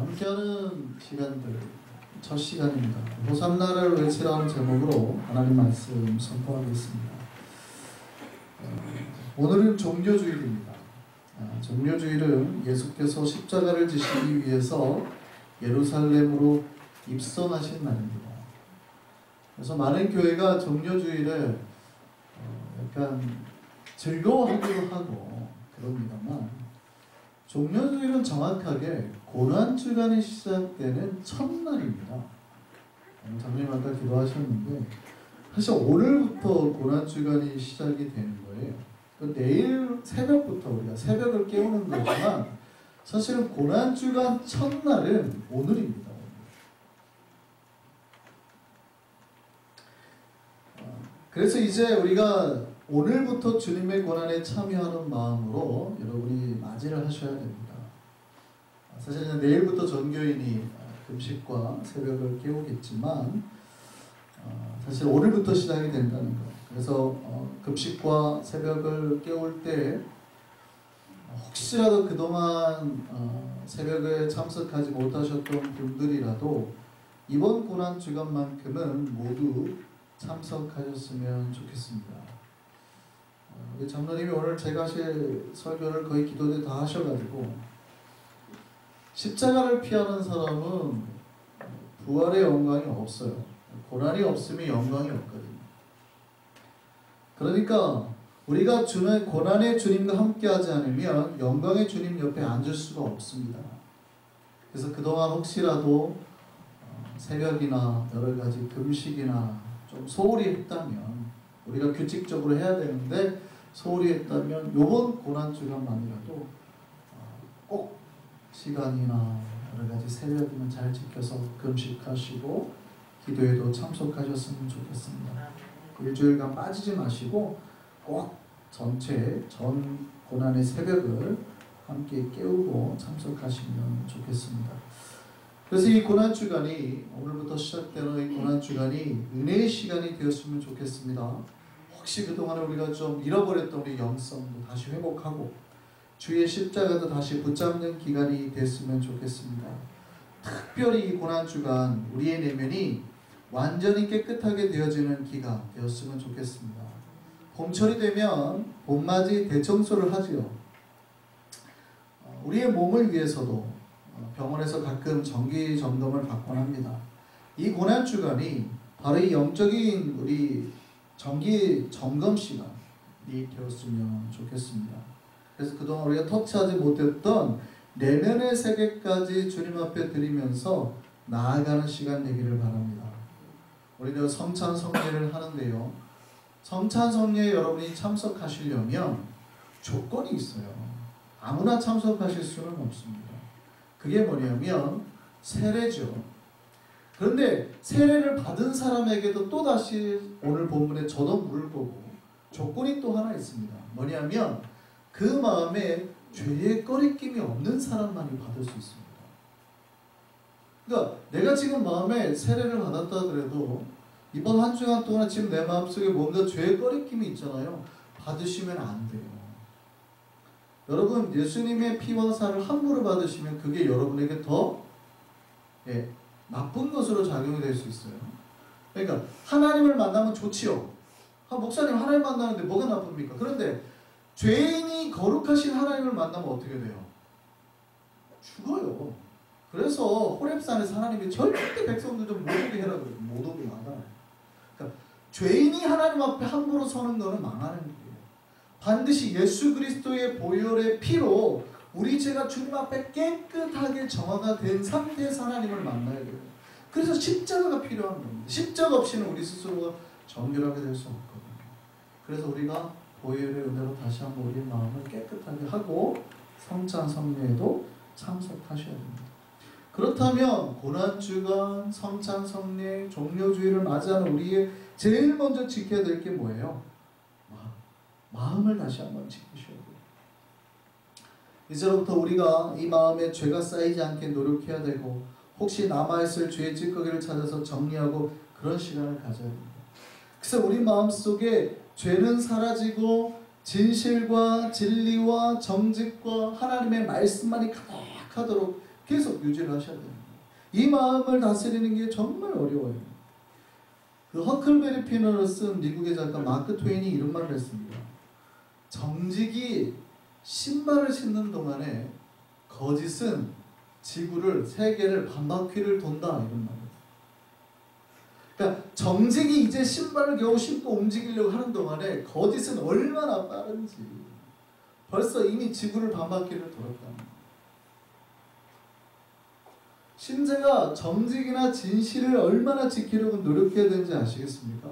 함께하는 시간들 첫 시간입니다. 호산나를 외치라는 제목으로 하나님 말씀 선포하겠습니다. 오늘은 종료주일입니다. 종료주일은 예수께서 십자가를 지시기 위해서 예루살렘으로 입성하신 날입니다. 그래서 많은 교회가 종료주일을 약간 즐거워하기도 하고 그럽니다만, 종료주일은 정확하게 고난주간이 시작되는 첫날입니다. 장로님 아까 기도하셨는데 사실 오늘부터 고난주간이 시작이 되는 거예요. 내일 새벽부터 우리가 새벽을 깨우는 거지만 사실은 고난주간 첫날은 오늘입니다. 그래서 이제 우리가 오늘부터 주님의 고난에 참여하는 마음으로 여러분이 맞이를 하셔야 됩니다. 사실은 내일부터 전교인이 금식과 새벽을 깨우겠지만 사실 오늘부터 시작이 된다는 것. 그래서 금식과 새벽을 깨울 때 혹시라도 그동안 새벽에 참석하지 못하셨던 분들이라도 이번 고난주간만큼은 모두 참석하셨으면 좋겠습니다. 우리 장로님이 오늘 제가 하실 설교를 거의 기도대 다 하셔가지고, 십자가를 피하는 사람은 부활의 영광이 없어요. 고난이 없으면 영광이 없거든요. 그러니까 우리가 고난의 주님과 함께하지 않으면 영광의 주님 옆에 앉을 수가 없습니다. 그래서 그동안 혹시라도 새벽이나 여러가지 금식이나 좀 소홀히 했다면, 우리가 규칙적으로 해야 되는데 소홀히 했다면 이번 고난주간만이라도 꼭 시간이나 여러가지 새벽이면 잘 지켜서 금식하시고 기도에도 참석하셨으면 좋겠습니다. 일주일간 빠지지 마시고 꼭 전 고난의 새벽을 함께 깨우고 참석하시면 좋겠습니다. 그래서 이 고난주간이, 오늘부터 시작되는 이 고난주간이 은혜의 시간이 되었으면 좋겠습니다. 혹시 그동안 우리가 좀 잃어버렸던 우리 영성도 다시 회복하고 주의 십자가도 다시 붙잡는 기간이 됐으면 좋겠습니다. 특별히 이 고난주간 우리의 내면이 완전히 깨끗하게 되어지는 기간 되었으면 좋겠습니다. 봄철이 되면 봄맞이 대청소를 하지요. 우리의 몸을 위해서도 병원에서 가끔 정기 점검을 받곤 합니다. 이 고난주간이 바로 이 영적인 우리 정기 점검 시간이 되었으면 좋겠습니다. 그래서 그동안 우리가 터치하지 못했던 내면의 세계까지 주님 앞에 드리면서 나아가는 시간 되기를 바랍니다. 우리는 성찬성례를 하는데요, 성찬성례에 여러분이 참석하시려면 조건이 있어요. 아무나 참석하실 수는 없습니다. 그게 뭐냐면 세례죠. 그런데 세례를 받은 사람에게도 또다시 오늘 본문에 저도 물을 거고 조건이 또 하나 있습니다. 뭐냐면 그 마음에 죄의 꺼리낌이 없는 사람만이 받을 수 있습니다. 그러니까 내가 지금 마음에 세례를 받았다 하더라도 이번 한 주간 동안 지금 내 마음속에 뭔가 죄의 꺼리낌이 있잖아요. 받으시면 안 돼요. 여러분, 예수님의 피와 살을 함부로 받으시면 그게 여러분에게 더 나쁜 것으로 작용이 될 수 있어요. 그러니까 하나님을 만나면 좋지요. 목사님 하나님 만나는데 뭐가 나쁩니까? 그런데 죄인이 거룩하신 하나님을 만나면 어떻게 돼요? 죽어요. 그래서 호렙산에서 하나님이 절대 백성들 좀 못 오게 해라 그래요. 못 오게 막아요. 그러니까 죄인이 하나님 앞에 함부로 서는 거는 망하는 거예요. 반드시 예수 그리스도의 보혈의 피로 우리 죄가 주님 앞에 깨끗하게 정화가 된 상태에서 하나님을 만나야 돼요. 그래서 십자가가 필요한 겁니다. 십자가 없이는 우리 스스로가 정결하게 될 수 없거든요. 그래서 우리가 보혈의 은혜로 다시 한번 우리 마음을 깨끗하게 하고 성찬성례에도 참석하셔야 됩니다. 그렇다면 고난주간, 성찬성례, 종료주일을 맞이하는 우리의 제일 먼저 지켜야 될 게 뭐예요? 마음을 다시 한번 지키셔야 돼요. 이제부터 우리가 이 마음에 죄가 쌓이지 않게 노력해야 되고, 혹시 남아있을 죄의 찌꺼기를 찾아서 정리하고 그런 시간을 가져야 됩니다. 그래서 우리 마음속에 죄는 사라지고 진실과 진리와 정직과 하나님의 말씀만이 가득하도록 계속 유지를 하셔야 됩니다. 이 마음을 다스리는 게 정말 어려워요. 그 허클베리 피너를 쓴 미국의 작가 마크 트웨인이 이런 말을 했습니다. 정직이 신발을 신는 동안에 거짓은 지구를, 세계를 반바퀴를 돈다, 이런 말이에요. 그러니까 정직이 이제 신발을 겨우 신고 움직이려고 하는 동안에 거짓은 얼마나 빠른지 벌써 이미 지구를 반바퀴를 돌았다는 거예요. 신자가 정직이나 진실을 얼마나 지키려고 노력해야 되는지 아시겠습니까?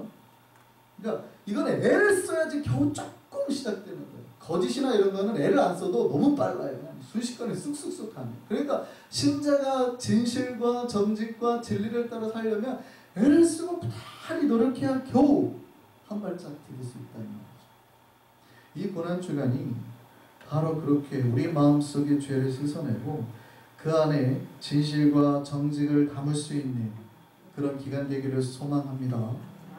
그러니까 이건 애를 써야지 겨우 조금 시작되는 거예요. 거짓이나 이런 거는 애를 안 써도 너무 빨라요. 순식간에 쑥쑥쑥 하네. 그러니까 신자가 진실과 정직과 진리를 따라 살려면 애를 쓰고 부단히 노력해야 겨우 한 발짝 디딜 수 있다는 거죠. 이 고난주간이 바로 그렇게 우리 마음속의 죄를 씻어내고 그 안에 진실과 정직을 담을 수 있는 그런 기간 되기를 소망합니다.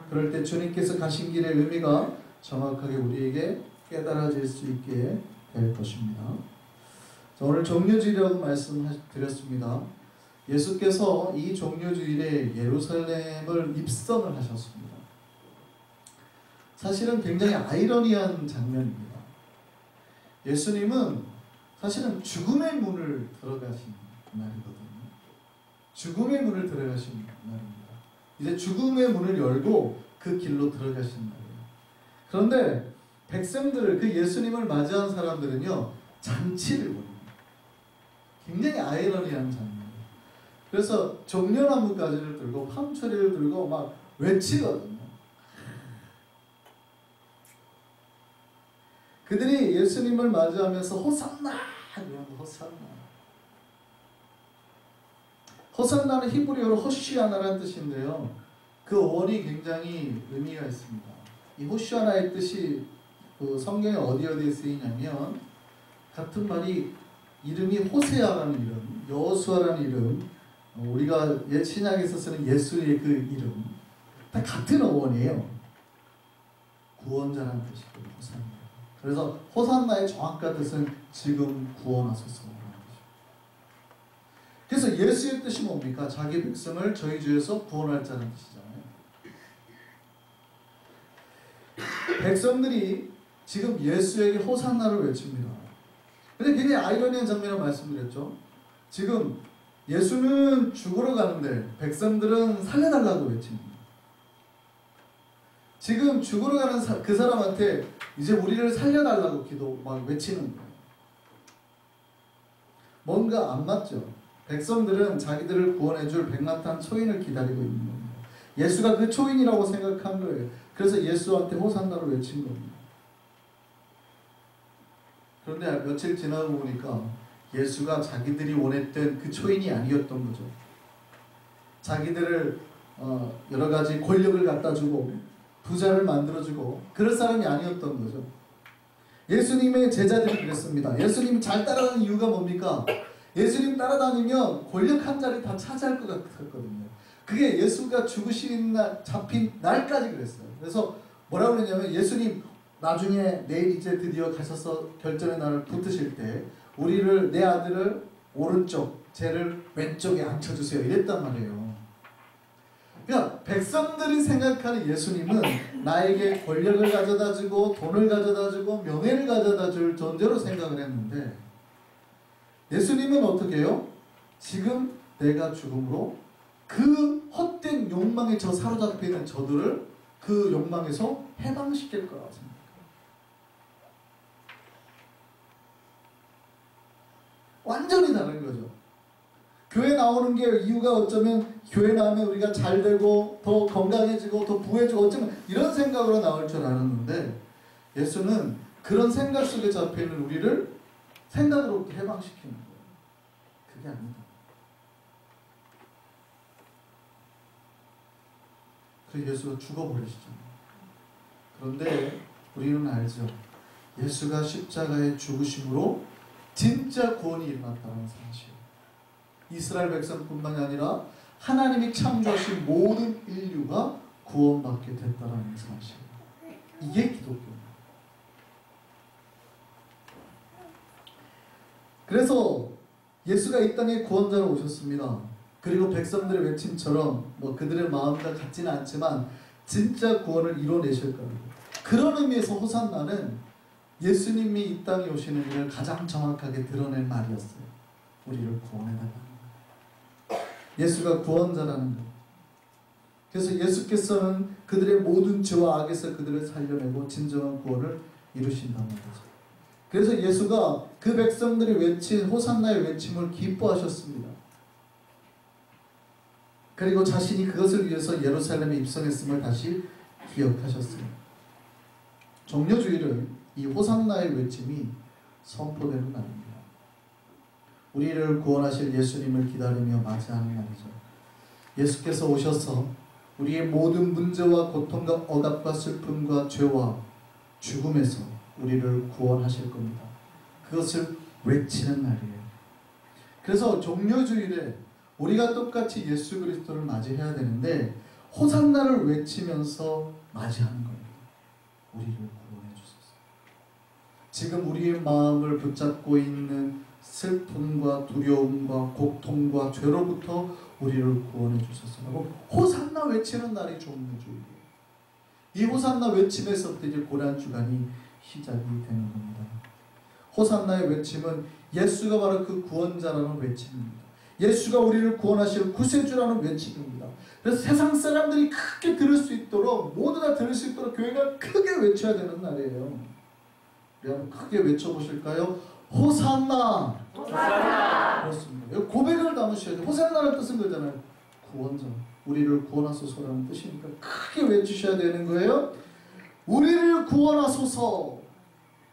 그럴 때 주님께서 가신 길의 의미가 정확하게 우리에게 깨달아질 수 있게 될 것입니다. 자, 오늘 종료주일이라고 말씀드렸습니다. 예수께서 이 종료주일에 예루살렘을 입성을 하셨습니다. 사실은 굉장히 아이러니한 장면입니다. 예수님은 사실은 죽음의 문을 들어가신 날이거든요. 죽음의 문을 들어가신 날입니다. 이제 죽음의 문을 열고 그 길로 들어가신 날이에요. 그런데 백성들을, 그 예수님을 맞이한 사람들은요, 잔치를 벌입니다. 굉장히 아이러니한 장면이에요. 그래서 종려나무 가지를 들고 팜초리를 들고 막 외치거든요. 그들이 예수님을 맞이하면서 호산나! 호산나. 호산나는 히브리어로 호시아나라는 뜻인데요. 그 원이 굉장히 의미가 있습니다. 이 호시아나의 뜻이 그 성경에 어디에 쓰이냐면, 같은 말이 이름이 호세아라는 이름, 여호수아라는 이름, 우리가 옛 신약에서 쓰는 예수의 그 이름, 다 같은 어원이에요. 구원자라는 뜻이거든요. 호산나. 그래서 호산나의 정확한 뜻은 지금 구원하소서라는 뜻이죠. 그래서 예수의 뜻이 뭡니까? 자기 백성을 저희 주에서 구원할 자라는 뜻이잖아요. 백성들이 지금 예수에게 호산나를 외칩니다. 근데 굉장히 아이러니한 장면을 말씀드렸죠. 지금 예수는 죽으러 가는데 백성들은 살려달라고 외칩니다. 지금 죽으러 가는 그 사람한테 이제 우리를 살려달라고 막 외치는 거예요. 뭔가 안 맞죠. 백성들은 자기들을 구원해줄 백마탄 초인을 기다리고 있는 겁니다. 예수가 그 초인이라고 생각한 거예요. 그래서 예수한테 호산나를 외친 겁니다. 그런데 며칠 지나고 보니까 예수가 자기들이 원했던 그 초인이 아니었던 거죠. 자기들을 여러 가지 권력을 갖다 주고 부자를 만들어주고 그럴 사람이 아니었던 거죠. 예수님의 제자들이 그랬습니다. 예수님이 잘 따라다니는 이유가 뭡니까? 예수님 따라다니면 권력 한 자리 다 차지할 것 같았거든요. 그게 예수가 죽으신 날, 잡힌 날까지 그랬어요. 그래서 뭐라고 그랬냐면, 예수님 나중에 내일 이제 드디어 가셔서 결전의 날을 붙으실 때 우리를, 내 아들을 오른쪽, 쟤를 왼쪽에 앉혀주세요, 이랬단 말이에요. 그러니까 백성들이 생각하는 예수님은 나에게 권력을 가져다주고 돈을 가져다주고 명예를 가져다줄 존재로 생각을 했는데, 예수님은 어떻게 해요? 지금 내가 죽음으로 그 헛된 욕망에 사로잡혀 있는 저들을 그 욕망에서 해방시킬 거라고 생각해요. 완전히 다른 거죠. 교회 나오는 게 이유가 어쩌면 교회 나오면 우리가 잘 되고 더 건강해지고 더 부해지고 어쩌면 이런 생각으로 나올 줄 알았는데, 예수는 그런 생각 속에 잡혀있는 우리를 생각으로 해방시키는 거예요. 그게 아니다. 그래서 예수가 죽어버리시잖아요. 그런데 우리는 알죠. 예수가 십자가의 죽으심으로 진짜 구원이 일어났다는 사실. 이스라엘 백성뿐만이 아니라 하나님이 창조하신 모든 인류가 구원받게 됐다는 사실. 이게 기독교입니다. 그래서 예수가 이 땅에 구원자로 오셨습니다. 그리고 백성들의 외침처럼 그들의 마음과 같지는 않지만 진짜 구원을 이뤄내실 겁니다. 그런 의미에서 호산나는 예수님이 이 땅에 오시는 일을 가장 정확하게 드러낸 말이었어요. 우리를 구원해달라는 거예요. 예수가 구원자라는 거예요. 그래서 예수께서는 그들의 모든 죄와 악에서 그들을 살려내고 진정한 구원을 이루신다는 거죠. 그래서 예수가 그 백성들이 외친 호산나의 외침을 기뻐하셨습니다. 그리고 자신이 그것을 위해서 예루살렘에 입성했음을 다시 기억하셨어요. 종려주일은 이 호산나의 외침이 선포되는 날입니다. 우리를 구원하실 예수님을 기다리며 맞이하는 날이죠. 예수께서 오셔서 우리의 모든 문제와 고통과 억압과 슬픔과 죄와 죽음에서 우리를 구원하실 겁니다. 그것을 외치는 날이에요. 그래서 종려주일에 우리가 똑같이 예수 그리스도를 맞이해야 되는데 호산나를 외치면서 맞이하는 겁니다. 우리를 구원해 주소서. 지금 우리의 마음을 붙잡고 있는 슬픔과 두려움과 고통과 죄로부터 우리를 구원해 주소서라고 호산나 외치는 날이 종려주일이에요. 이 호산나 외침에서부터 이제 고난주간이 시작이 되는 겁니다. 호산나의 외침은 예수가 바로 그 구원자라는 외침입니다. 예수가 우리를 구원하실 구세주라는 외침입니다. 그래서 세상 사람들이 크게 들을 수 있도록 모두 다 들을 수 있도록 교회가 크게 외쳐야 되는 날이에요. 우리 한번 크게 외쳐보실까요? 호산나! 호산나! 그렇습니다. 고백을 담으셔야 돼요. 호산나라는 뜻은 거잖아요. 구원자. 우리를 구원하소서라는 뜻이니까 크게 외치셔야 되는 거예요. 우리를 구원하소서.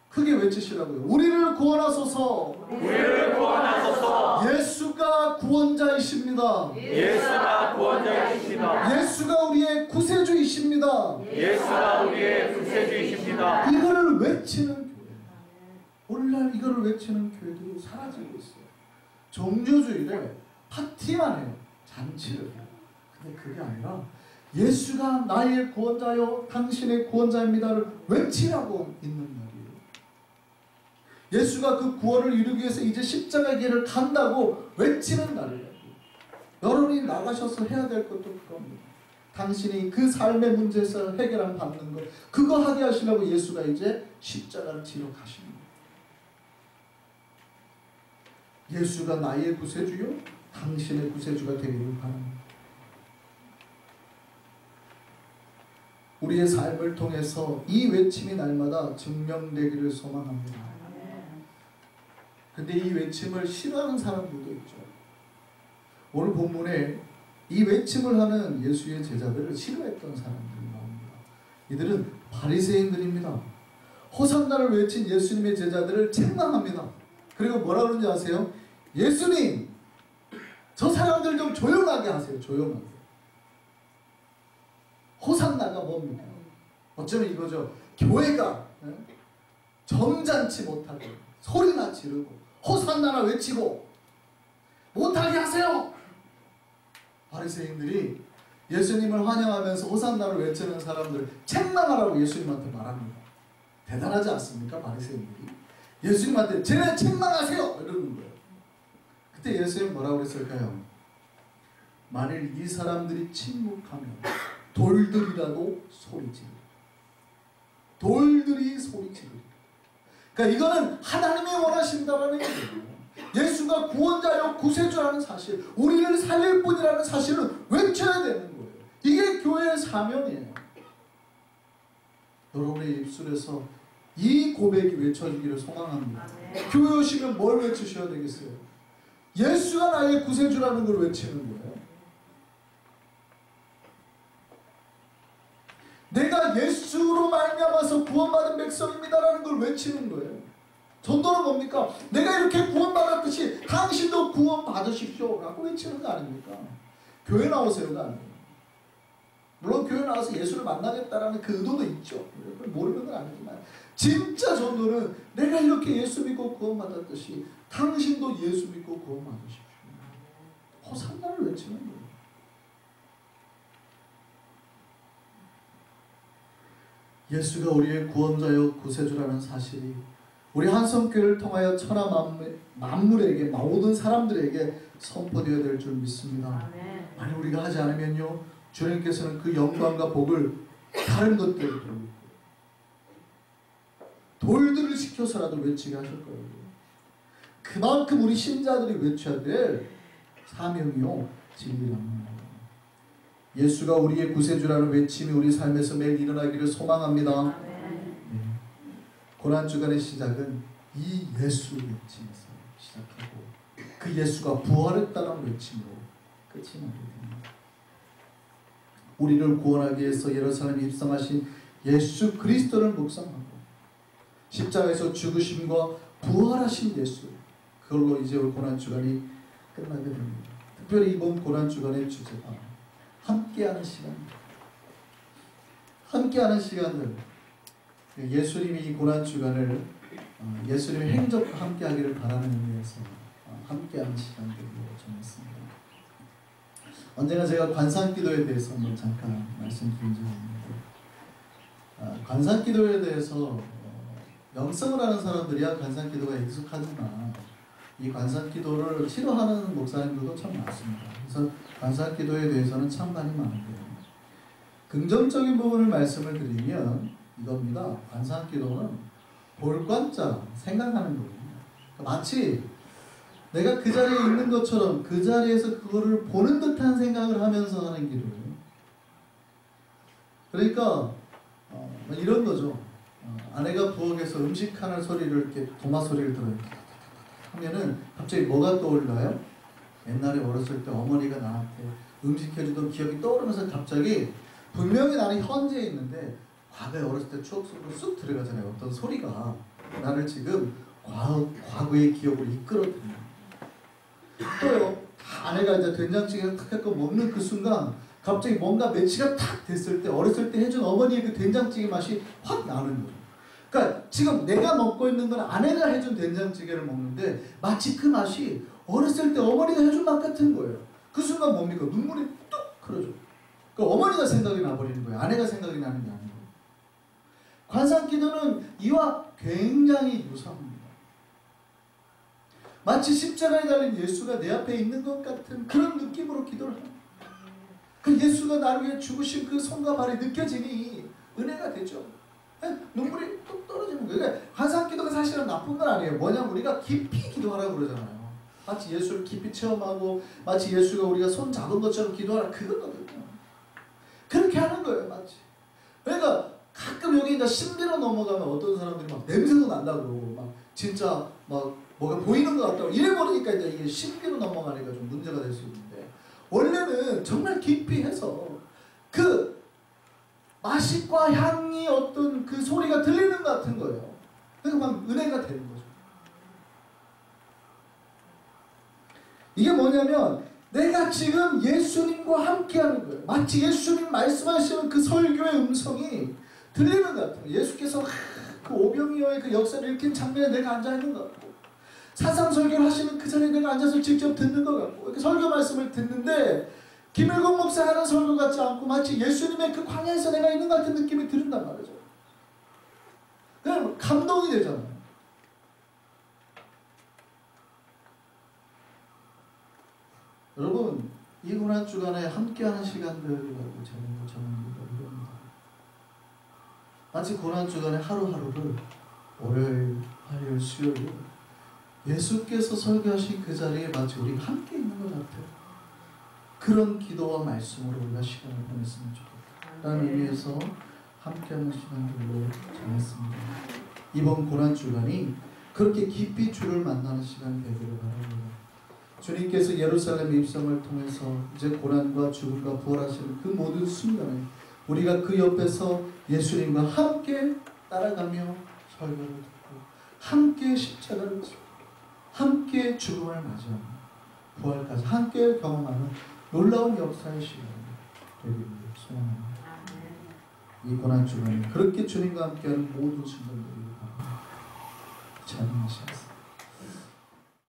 크게 외치시라고요. 우리를 구원하소서. 우리를 구원하소서. 예수가 구원자이십니다. 예수가 구원자이십니다. 예수가 우리의 구세주이십니다. 예수가 우리의 구세주이십니다. 이거를 외치는 교회. 오늘날 이거를 외치는 교회들이 사라지고 있어요. 종교주의를 파티만 해요. 잔치를 해요. 근데 그게 아니라 예수가 나의 구원자요 당신의 구원자입니다를 외치라고 있는 말이에요. 예수가 그 구원을 이루기 위해서 이제 십자가의 길을 간다고 외치는 날이에요. 여러분이 나가셔서 해야 될 것도 그겁니다. 당신이 그 삶의 문제에서 해결을 받는 것, 그거 하게 하시려고 예수가 이제 십자가를 지러 가시는 거예요. 예수가 나의 구세주요 당신의 구세주가 되기를 바랍니다. 우리의 삶을 통해서 이 외침이 날마다 증명되기를 소망합니다. 근데 이 외침을 싫어하는 사람들도 있죠. 오늘 본문에 이 외침을 하는 예수의 제자들을 싫어했던 사람들이 나옵니다. 이들은 바리새인들입니다. 호산나를 외친 예수님의 제자들을 책망합니다. 그리고 뭐라 그러는지 아세요? 예수님! 저 사람들 좀 조용하게 하세요. 조용하게. 호산나가 뭡니까? 어쩌면 이거죠. 교회가 점잖지 못하게 소리나 지르고 호산나나 외치고 못하게 하세요. 바리새인들이 예수님을 환영하면서 호산나를 외치는 사람들을 책망하라고 예수님한테 말합니다. 대단하지 않습니까? 바리새인들이 예수님한테 쟤네 책망하세요 이러는 거예요. 그때 예수님 뭐라고 그랬을까요? 만일 이 사람들이 침묵하면 돌들이라도 소리지르. 돌들이 소리지르. 그러니까 이거는 하나님이 원하신다라는 얘기예요. 예수가 구원자요 구세주라는 사실, 우리를 살릴 뿐이라는 사실을 외쳐야 되는 거예요. 이게 교회의 사명이에요. 여러분의 입술에서 이 고백이 외쳐지기를 소망합니다. 교회 오시면 뭘 외치셔야 되겠어요? 예수가 나의 구세주라는 걸 외치는 거예요. 내가 예수로 말미암아서 구원받은 백성입니다라는 걸 외치는 거예요. 전도는 뭡니까? 내가 이렇게 구원받았듯이 당신도 구원받으십시오 라고 외치는 거 아닙니까? 교회 나오세요가 아니에요. 물론 교회 나와서 예수를 만나겠다라는 그 의도도 있죠. 모르는 건 아니지만 진짜 전도는 내가 이렇게 예수 믿고 구원받았듯이 당신도 예수 믿고 구원받으십시오. 호산나를 외치는 거예요. 예수가 우리의 구원자요 구세주라는 사실이 우리 한성교회를 통하여 천하 만물에게 모든 사람들에게 선포되어야 될 줄 믿습니다. 만약 우리가 하지 않으면요 주님께서는 그 영광과 복을 다른 것들을 돌들을 시켜서라도 외치게 하실 거예요. 그만큼 우리 신자들이 외쳐야 될 사명이요 진리랍니다. 예수가 우리의 구세주라는 외침이 우리 삶에서 매일 일어나기를 소망합니다. 고난주간의 시작은 이 예수 외침에서 시작하고 그 예수가 부활했다는 외침으로 끝이 나게 됩니다. 우리를 구원하기 위해서 예루살렘에 입성하신 예수 그리스도를 묵상하고 십자가에서 죽으심과 부활하신 예수, 그걸로 이제 고난주간이 끝나게 됩니다. 특별히 이번 고난주간의 주제가 함께하는 시간입니다. 함께하는 시간을 예수님이 이 고난주간을 예수님의 행적과 함께하기를 바라는 의미에서 함께하는 시간들로 정했습니다. 언제나 제가 관상기도에 대해서 한번 잠깐 말씀드린 적이 있는데 관상기도에 대해서 영성을 하는 사람들이야 관상기도가 익숙하지만 이 관상기도를 싫어하는 목사님들도 참 많습니다. 그래서 관상기도에 대해서는 참관이 많은데요. 긍정적인 부분을 말씀을 드리면 이겁니다. 관상기도는 볼 관자, 생각하는 겁니다. 마치 내가 그 자리에 있는 것처럼 그 자리에서 그거를 보는 듯한 생각을 하면서 하는 기도예요. 그러니까 이런 거죠. 아내가 부엌에서 음식하는 소리를 이렇게 도마 소리를 들어요. 하면은 갑자기 뭐가 떠올라요? 옛날에 어렸을 때 어머니가 나한테 음식해주던 기억이 떠오르면서 갑자기 분명히 나는 현재에 있는데 과거에 어렸을 때 추억 속으로 쑥 들어가잖아요. 어떤 소리가 나를 지금 과거의 기억을 이끌어들여요. 또요, 아내가 이제 된장찌개를 탁 해서 먹는 그 순간 갑자기 뭔가 매치가 탁 됐을 때 어렸을 때 해준 어머니의 그 된장찌개 맛이 확 나는 거죠. 그러니까 지금 내가 먹고 있는 건 아내가 해준 된장찌개를 먹는데 마치 그 맛이 어렸을 때 어머니가 해준 맛 같은 거예요. 그 순간 뭡니까? 눈물이 뚝 흐르죠. 그러니까 어머니가 생각이 나버리는 거예요. 아내가 생각이 나는 게 아니고. 관상기도는 이와 굉장히 유사합니다. 마치 십자가에 달린 예수가 내 앞에 있는 것 같은 그런 느낌으로 기도를 합니다. 그 예수가 나를 위해 죽으신 그 손과 발이 느껴지니 은혜가 되죠. 눈물이 뚝 떨어지는 거예요. 그러니까 관상기도가 사실은 나쁜 건 아니에요. 뭐냐면 우리가 깊이 기도하라고 그러잖아요. 마치 예수를 깊이 체험하고 마치 예수가 우리가 손 잡은 것처럼 기도하라 그거거든요. 그렇게 하는 거예요. 마치. 그러니까 가끔 여기 이제 신비로 넘어가면 어떤 사람들이 막 냄새도 난다고 그러고 막 진짜 막 뭐가 보이는 것 같다고 이래버리니까 이제 이게 신비로 넘어가니까 좀 문제가 될 수 있는데 원래는 정말 깊이 해서 그 맛과 향이 어떤 그 소리가 들리는 것 같은 거예요. 그러니까 막 은혜가 되는 거죠. 이게 뭐냐면 내가 지금 예수님과 함께하는 거예요. 마치 예수님 말씀하시는 그 설교의 음성이 들리는 것 같아요. 예수께서 그 오병이어의 그 역사를 일으킨 장면에 내가 앉아있는 것 같고 사상 설교를 하시는 그 자리에 내가 앉아서 직접 듣는 것 같고 이렇게 설교 말씀을 듣는데 김일국 목사 하는 설교 같지 않고 마치 예수님의 그 광야에서 내가 있는 것 같은 느낌이 든단 말이죠. 그냥 감동이 되잖아요. 여러분 이 고난주간에 함께하는 시간들이라고 저는 이럽니다. 마치 고난주간에 하루하루를 월요일, 화요일, 수요일 예수께서 설교하신 그 자리에 마치 우리가 함께 있는 것 같아요. 그런 기도와 말씀으로 우리가 시간을 보냈으면 좋겠다 라는 의미에서 함께하는 시간들로 정했습니다. 이번 고난주간이 그렇게 깊이 주를 만나는 시간이 되기를 바랍니다. 주님께서 예루살렘 입성을 통해서 이제 고난과 죽음과 부활하시는 그 모든 순간에 우리가 그 옆에서 예수님과 함께 따라가며 설교를 듣고 함께 십자가를 지고 함께 죽음을 맞이하며 부활까지 함께 경험하는 놀라운 역사의 시간이 되기를 소원합니다. 이 고난주간에 그렇게 주님과 함께하는 모든 순간들이 찬양하시겠습니다.